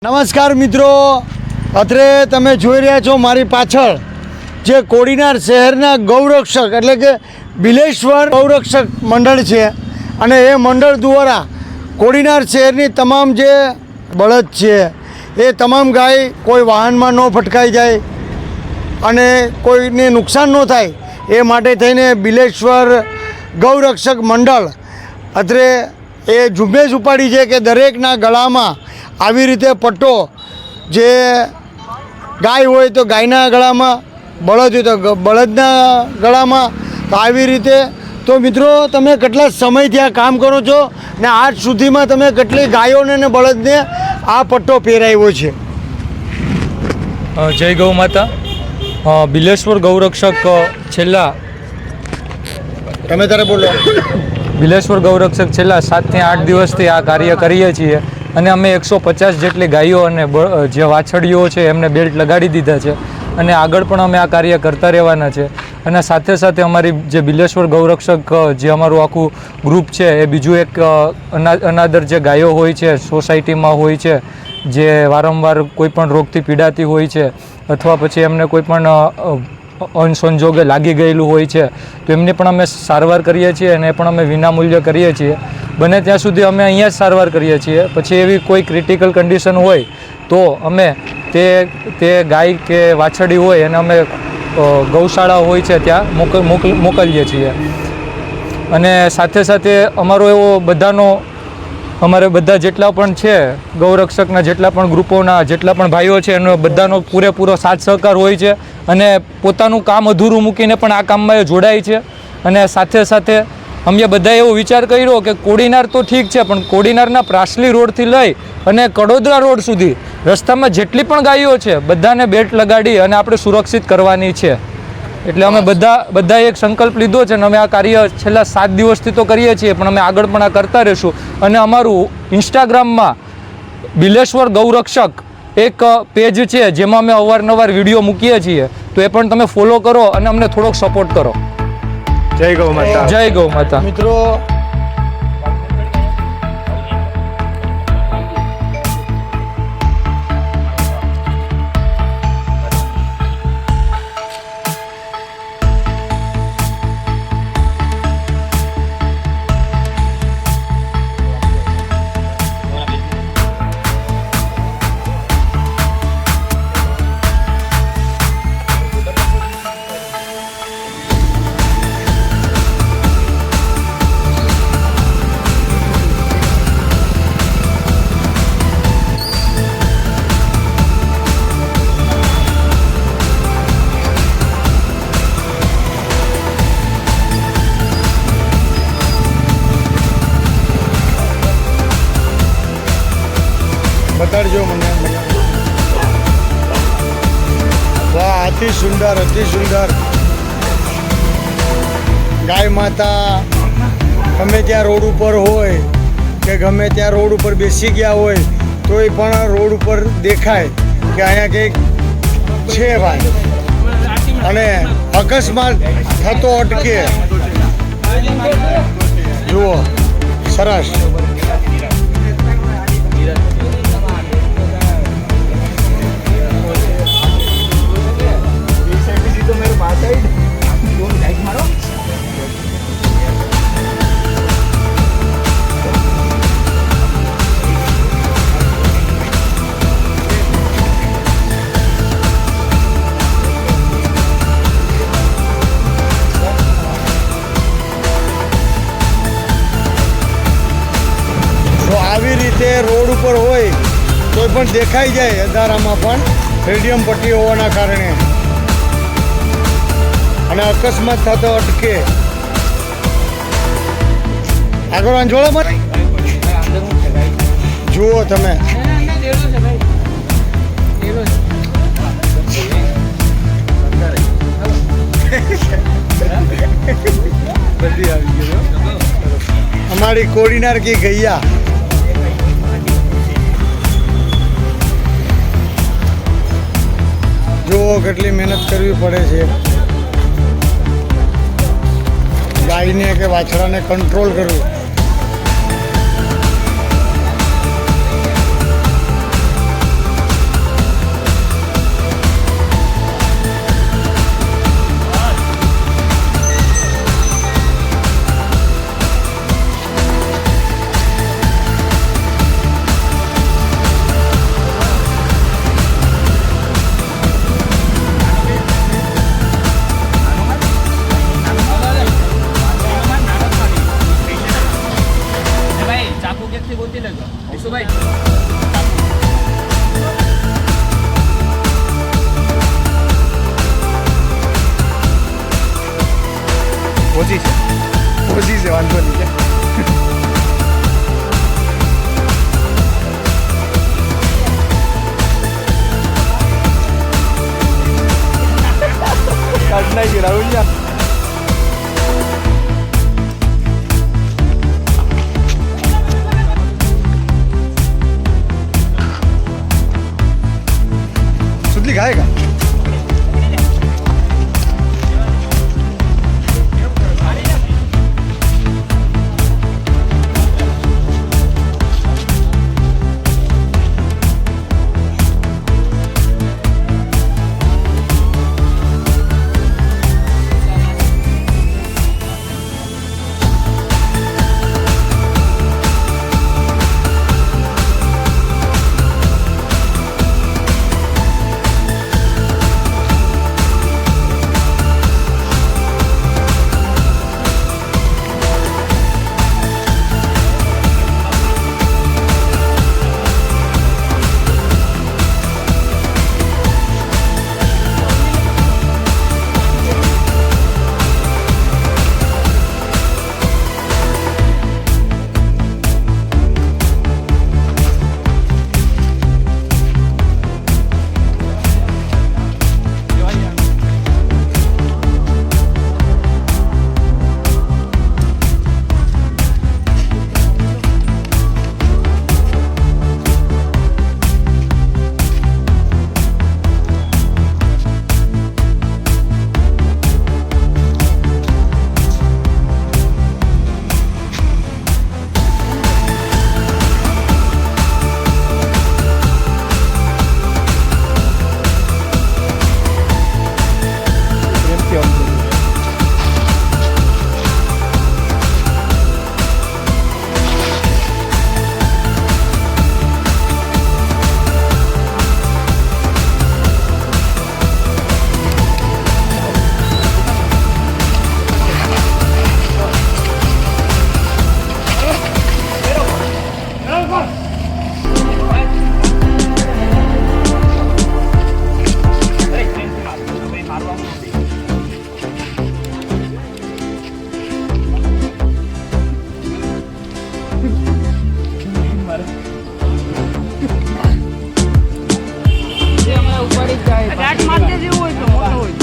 નમસ્કાર મિત્રો, અત્રે તમે જોઈ રહ્યા છો મારી પાછળ જે કોડીનાર શહેરના ગૌરક્ષક એટલે કે બિલેશ્વર ગૌરક્ષક મંડળ છે અને એ મંડળ દ્વારા કોડીનાર શહેરની તમામ જે બળદ છે એ તમામ ગાય કોઈ વાહનમાં ન ફટકાઈ જાય અને કોઈને નુકસાન ન થાય એ માટે થઈને બિલેશ્વર ગૌરક્ષક મંડળ અત્રે એ ઝુંબેશ ઉપાડી છે કે દરેકના ગળામાં આવી રીતે પટ્ટો જે ગાય હોય તો ગાયના ગળામાં, બળદ હોય તો બળદના ગળામાં, તો આવી રીતે. તો મિત્રો, તમે કેટલા સમયથી આ કામ કરો છો ને આજ સુધીમાં તમે કેટલી ગાયોને ને બળદને આ પટ્ટો પહેરાવ્યો છે? જય ગૌ માતા. બિલેશ્વર ગૌરક્ષક છેલ્લા તમે તારે બોલો. બિલેશ્વર ગૌરક્ષક છેલ્લા 7 થી 8 દિવસથી આ કાર્ય કરીએ છીએ અને અમે 150 જેટલી ગાયો અને જે વાછડીઓ છે એમને બેલ્ટ લગાડી દીધા છે અને આગળ પણ અમે આ કાર્ય કરતા રહેવાના છે. અને સાથે સાથે અમારી જે બિલેશ્વર ગૌરક્ષક જે અમારું આખું ગ્રુપ છે એ બીજું એક અનાદર જે ગાયો હોય છે સોસાયટીમાં હોય છે જે વારંવાર કોઈ પણ રોગથી પીડાતી હોય છે અથવા પછી એમને કોઈ પણ અનસંજોગે લાગી ગયેલું હોય છે તો એમની પણ અમે સારવાર કરીએ છીએ અને એ પણ અમે વિનામૂલ્યે કરીએ છીએ. બને ત્યાં સુધી અમે અહીંયા જ સારવાર કરીએ છીએ. પછી એવી કોઈ ક્રિટિકલ કન્ડિશન હોય તો અમે તે ગાય કે વાછડી હોય એને અમે ગૌશાળા હોય છે ત્યાં મોકલીએ છીએ. અને સાથે સાથે અમારો એવો અમારે બધા જેટલા પણ છે ગૌરક્ષકના જેટલા પણ ગ્રુપોના જેટલા પણ ભાઈઓ છે એનો બધાનો પૂરેપૂરો સાથ સહકાર હોય છે અને પોતાનું કામ અધૂરું મૂકીને પણ આ કામમાં એ જોડાય છે. અને સાથે સાથે અમે બધાએ એવો વિચાર કર્યો કે કોડીનાર તો ઠીક છે પણ કોડીનારના પ્રાસલી રોડથી લઈ અને કડોદરા રોડ સુધી રસ્તામાં જેટલી પણ ગાયો છે બધાને બેલ્ટ લગાડી અને આપણે સુરક્ષિત કરવાની છે. એટલે અમે બધા એક સંકલ્પ લીધો છે અને અમે આ કાર્ય છેલ્લા 7 દિવસથી તો કરીએ છીએ પણ અમે આગળ પણ આ કરતા રહીશું. અને અમારું ઇન્સ્ટાગ્રામમાં બિલેશ્વર ગૌરક્ષક એક પેજ છે જેમાં અમે અવારનવાર વિડીયો મૂકીએ છીએ, તો એ પણ તમે ફોલો કરો અને અમને થોડોક સપોર્ટ કરો. જય ગૌ માતા. જય ગૌ માતા. મિત્રો, બતાડજો મને. વાહ, અતિ સુંદર, અતિ સુંદર. ગાય માતા ગમે ત્યાં રોડ ઉપર હોય કે ગમે ત્યાં રોડ ઉપર બેસી ગયા હોય તોય પણ રોડ ઉપર દેખાય કે અહીંયા કંઈક છે ભાઈ અને અકસ્માત થતો અટકે. જુઓ, સરસ. આવી રીતે રોડ ઉપર હોય તો પણ દેખાઈ જાય અંધારામાં પણ રેડિયમ પટ્ટી હોવાના કારણે અને અકસ્માત થતો અટકે. આગળ અંજોળામાં જુઓ તમે. અમારી કોડીનાર કી ગૈયા. જુઓ કેટલી મહેનત કરવી પડે છે ગાયને કે વાછડાને કંટ્રોલ કરવું. સુતલી ખાય કા ગાંઠ મારતે જેવું હોય તો મોટો હોય.